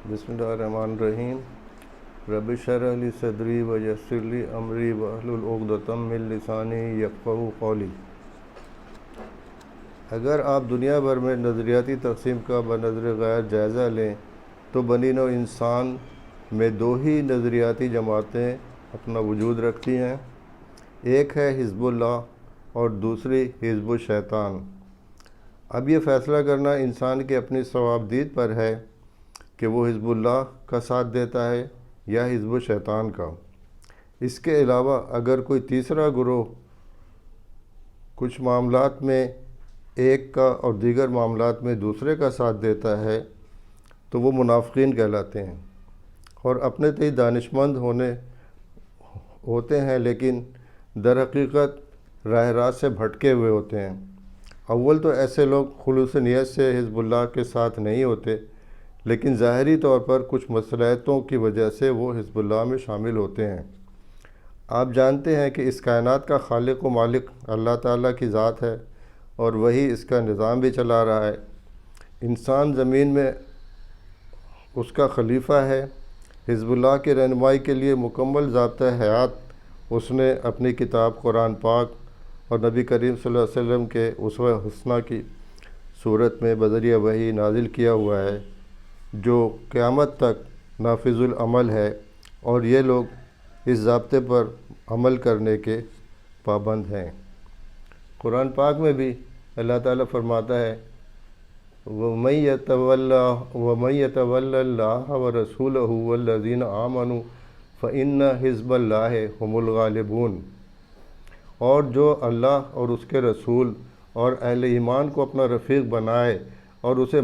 बिस्मिल्लाहिर्रहमानिर्रहीम। रब्बि इश्रह ली सदरी व यस्सिर ली अमरी वहलुल उक़दतम मिन लिसानी यफ़क़हू क़ौली। अगर आप दुनिया भर में नज़रियाती तक़सीम का बनज़र गैर जायज़ा लें तो बनी नौ इंसान में दो ही नज़रियाती जमातें अपना वजूद रखती हैं। एक है हिज़्बुल्लाह और दूसरी हिज़्बुश शैतान। अब ये फ़ैसला करना इंसान की अपनी सवाबदीद पर है कि वो हिज़्बुल्लाह का साथ देता है या हिज़्बुश शैतान का। इसके अलावा अगर कोई तीसरा गुरोह कुछ मामलात में एक का और दीगर मामलात में दूसरे का साथ देता है तो वो मुनाफ़िकीन कहलाते हैं और अपने तय दानिशमंद होते हैं, लेकिन दर हकीकत राह रास्त से भटके हुए होते हैं। अव्वल तो ऐसे लोग खुलूस नियत से हिज़्बुल्लाह के साथ नहीं होते, लेकिन ज़ाहरी तौर पर कुछ मसलहतों की वजह से वो हिज़्बुल्लाह में शामिल होते हैं। आप जानते हैं कि इस कायनात का खालिक व मालिक अल्लाह ताला की ज़ात है और वही इसका निज़ाम भी चला रहा है। इंसान ज़मीन में उसका खलीफा है। हिज़्बुल्लाह की रहनुमाई के लिए मुकम्मल ज़ाब्ता हयात उसने अपनी किताब कुरान पाक और नबी करीम सल्लल्लाहु अलैहि वसल्लम के उसवा हुस्ना की सूरत में बज़रिया वही नाजिल किया हुआ है, जो क़यामत तक नाफिजुल अमल है, और ये लोग इस ज़ाब्ते पर अमल करने के पाबंद हैं। कुरान पाक में भी अल्लाह ताला फरमाता है, वमन यतवल्लल्लाह व रसूलहु वल्लज़ीना आमनू फ़इन्न हिज़्बल्लाहि हुमुल गालिबून। और जो अल्लाह और उसके रसूल और अहले ईमान को अपना रफ़ीक बनाए और उसे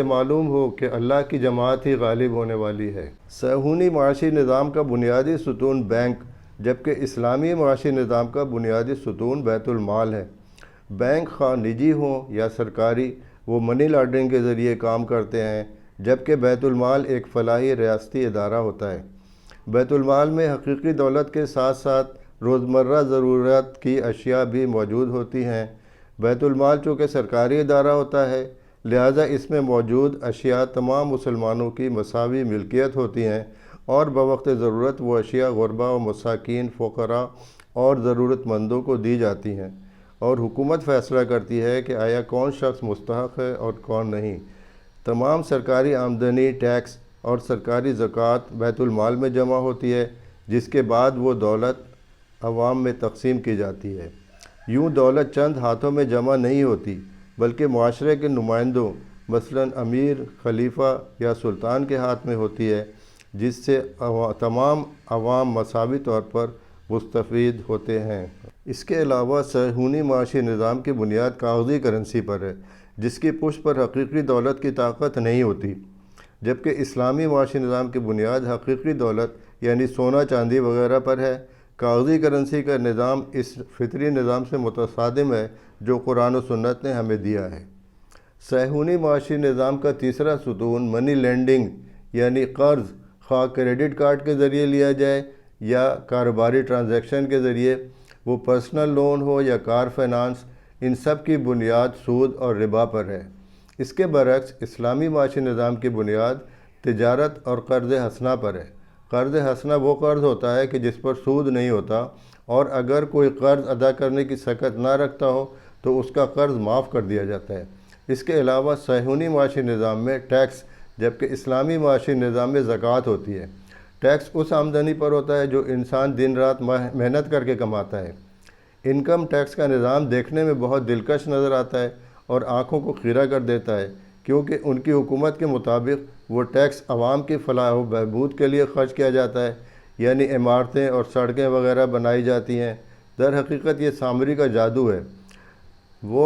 मालूम हो कि अल्लाह की जमात ही गालिब होने वाली है। सहूनी माशी निज़ाम का बुनियादी सुतून बैंक, जबकि इस्लामी माशी निज़ाम का बुनियादी सुतून बैतुल माल है। बैंक खा निजी हों या सरकारी, वो मनी लॉन्ड्रिंग के ज़रिए काम करते हैं, जबकि बैतुल माल एक फ़लाही रियासती इदारा होता है। बैतुल माल में हकीकी दौलत के साथ साथ रोज़मर्रा ज़रूरत की अशिया भी मौजूद होती हैं। बैतुल माल चूँकि सरकारी इदारा होता है, लिहाजा इसमें मौजूद अशिया तमाम मुसलमानों की मसावी मिल्कियत होती हैं और बवक्त ज़रूरत वो अशिया गुरबा व मसाकीन, फ़ुक़रा और ज़रूरतमंदों को दी जाती हैं, और हुकूमत फ़ैसला करती है कि आया कौन शख्स मुस्तहक़ है और कौन नहीं। तमाम सरकारी आमदनी, टैक्स और सरकारी ज़कात बैतुल माल में जमा होती है, जिसके बाद वो दौलत अवाम में तक़सीम की जाती है। यूँ दौलत चंद हाथों में जमा नहीं होती, बल्कि मुआशरे के नुमाइंदों मसलन अमीर, खलीफा या सुल्तान के हाथ में होती है, जिससे तमाम अवाम मसावी तौर पर मुस्तफ़ीद होते हैं। इसके अलावा सहूनी माशी निज़ाम की बुनियाद कागज़ी करेंसी पर है, जिसकी पुष्ट पर हकीकी दौलत की ताकत नहीं होती, जबकि इस्लामी माशी निज़ाम की बुनियाद हकीकी दौलत यानी सोना चांदी वगैरह पर है। कागज़ी करेंसी का निज़ाम इस फितरी निज़ाम से मुतसादिम है जो कुरान और सुन्नत ने हमें दिया है। सहूनी माशी निज़ाम का तीसरा सुतून मनी लेंडिंग यानी कर्ज़, खा क्रेडिट कार्ड के ज़रिए लिया जाए या कारोबारी ट्रांजैक्शन के ज़रिए, वो पर्सनल लोन हो या कार फाइनेंस, इन सब की बुनियाद सूद और रिबा पर है। इसके बरक्स इस्लामी माशी निज़ाम की बुनियाद तिजारत और कर्ज़ हसना पर है। कर्ज़ हसना वो कर्ज़ होता है कि जिस पर सूद नहीं होता, और अगर कोई कर्ज़ अदा करने की सकत ना रखता हो तो उसका कर्ज़ माफ़ कर दिया जाता है। इसके अलावा सहूनी माशी निज़ाम में टैक्स, जबकि इस्लामी माशी निज़ाम में ज़कात होती है। टैक्स उस आमदनी पर होता है जो इंसान दिन रात मेहनत करके कमाता है। इनकम टैक्स का निज़ाम देखने में बहुत दिलकश नज़र आता है और आँखों को खीरा कर देता है, क्योंकि उनकी हुकूमत के मुताबिक वो टैक्स अवाम की फलाह व बहबूद के लिए खर्च किया जाता है, यानी इमारतें और सड़कें वगैरह बनाई जाती हैं। दर हकीकत ये सामरी का जादू है। वो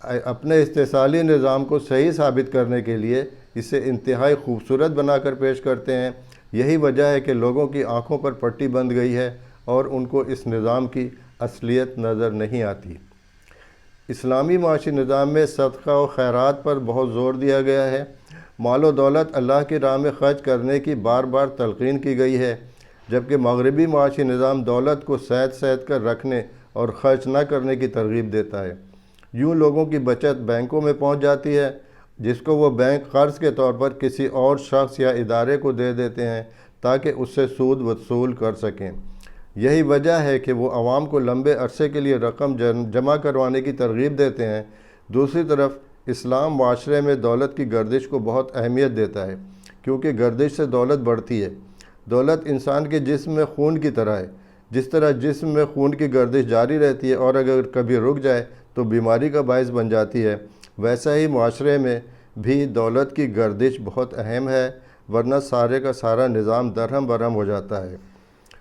अपने इस्तेसाली निज़ाम को सही साबित करने के लिए इसे इंतहाई खूबसूरत बनाकर पेश करते हैं। यही वजह है कि लोगों की आँखों पर पट्टी बंध गई है और उनको इस निज़ाम की असलियत नज़र नहीं आती। इस्लामी माशी निज़ाम में सदका व खैरात पर बहुत ज़ोर दिया गया है। मालो दौलत अल्लाह की राह में ख़र्च करने की बार बार तलक़ीन की गई है, जबकि मगरबी माशी निज़ाम दौलत को सैद कर रखने और ख़र्च न करने की तरगीब देता है। यूँ लोगों की बचत बैंकों में पहुँच जाती है جس کو وہ بینک قرض کے طور پر کسی اور شخص یا ادارے کو دے دیتے ہیں تاکہ اس سے سود وصول کر سکیں۔ یہی وجہ ہے کہ وہ عوام کو لمبے عرصے کے لیے رقم جمع کروانے کی ترغیب دیتے ہیں۔ دوسری طرف اسلام معاشرے میں دولت کی گردش کو بہت اہمیت دیتا ہے، کیونکہ گردش سے دولت بڑھتی ہے۔ دولت انسان کے جسم میں خون کی طرح ہے۔ جس طرح جسم میں خون کی گردش جاری رہتی ہے اور اگر کبھی رک جائے تو بیماری کا باعث بن جاتی ہے، ویسا ہی معاشرے میں بھی دولت کی گردش بہت اہم ہے، ورنہ سارے کا سارا نظام درہم برہم ہو جاتا ہے۔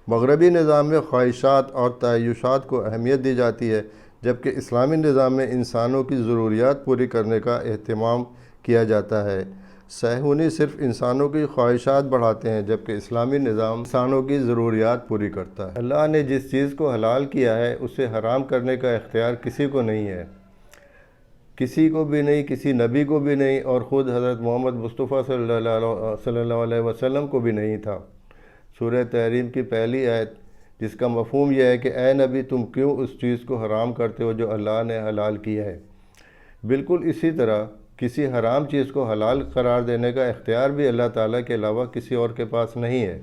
مغربی نظام میں خواہشات اور تعیشات کو اہمیت دی جاتی ہے، جبکہ اسلامی نظام میں انسانوں کی ضروریات پوری کرنے کا اہتمام کیا جاتا ہے۔ صہیونی صرف انسانوں کی خواہشات بڑھاتے ہیں، جبکہ اسلامی نظام انسانوں کی ضروریات پوری کرتا ہے۔ اللہ نے جس چیز کو حلال کیا ہے اسے حرام کرنے کا اختیار کسی کو نہیں ہے، کسی کو بھی نہیں، کسی نبی کو بھی نہیں، اور خود حضرت محمد مصطفیٰ صلی اللہ علیہ وسلم کو بھی نہیں تھا۔ سورہ تحریم کی پہلی آیت، جس کا مفہوم یہ ہے کہ اے نبی تم کیوں اس چیز کو حرام کرتے ہو جو اللہ نے حلال کیا ہے۔ بالکل اسی طرح کسی حرام چیز کو حلال قرار دینے کا اختیار بھی اللہ تعالیٰ کے علاوہ کسی اور کے پاس نہیں ہے۔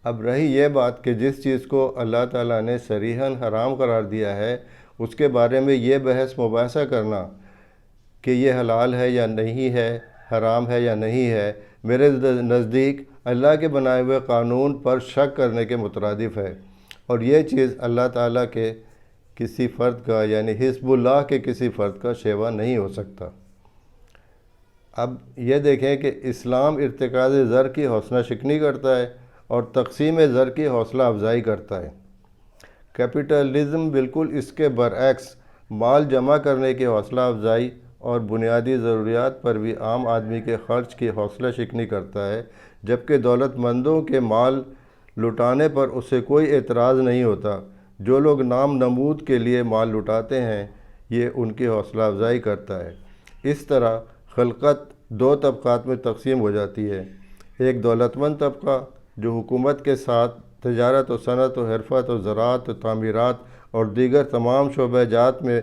اب رہی یہ بات کہ جس چیز کو اللہ تعالیٰ نے صریحاً حرام قرار دیا ہے اس کے بارے میں یہ بحث مباحثہ کرنا کہ یہ حلال ہے یا نہیں ہے، حرام ہے یا نہیں ہے، میرے نزدیک اللہ کے بنائے ہوئے قانون پر شک کرنے کے مترادف ہے، اور یہ چیز اللہ تعالیٰ کے کسی فرد کا یعنی حزب اللہ کے کسی فرد کا شیوا نہیں ہو سکتا۔ اب یہ دیکھیں کہ اسلام ارتکاز زر کی حوصلہ شکنی کرتا ہے اور تقسیم زر کی حوصلہ افزائی کرتا ہے۔ کیپٹلزم بالکل اس کے برعکس مال جمع کرنے کی حوصلہ افزائی اور بنیادی ضروریات پر بھی عام آدمی کے خرچ کی حوصلہ شکنی کرتا ہے، جبکہ دولت مندوں کے مال لٹانے پر اسے کوئی اعتراض نہیں ہوتا۔ جو لوگ نام نمود کے لیے مال لٹاتے ہیں یہ ان کی حوصلہ افزائی کرتا ہے۔ اس طرح خلقت دو طبقات میں تقسیم ہو جاتی ہے، ایک دولت مند طبقہ جو حکومت کے ساتھ تجارت و صنعت و حرفت و زراعت و تعمیرات اور دیگر تمام شعبہ جات میں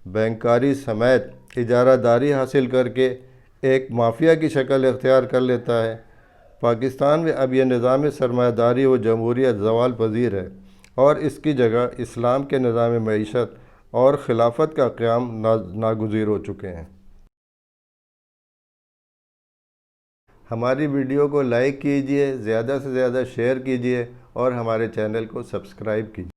بینکاری سمیت اجارہ داری حاصل کر کے ایک مافیا کی شکل اختیار کر لیتا ہے۔ پاکستان میں اب یہ نظام سرمایہ داری و جمہوریت زوال پذیر ہے اور اس کی جگہ اسلام کے نظام معیشت اور خلافت کا قیام ناگزیر ہو چکے ہیں۔ ہماری ویڈیو کو لائک کیجئے، زیادہ سے زیادہ شیئر کیجئے اور ہمارے چینل کو سبسکرائب کیجئے۔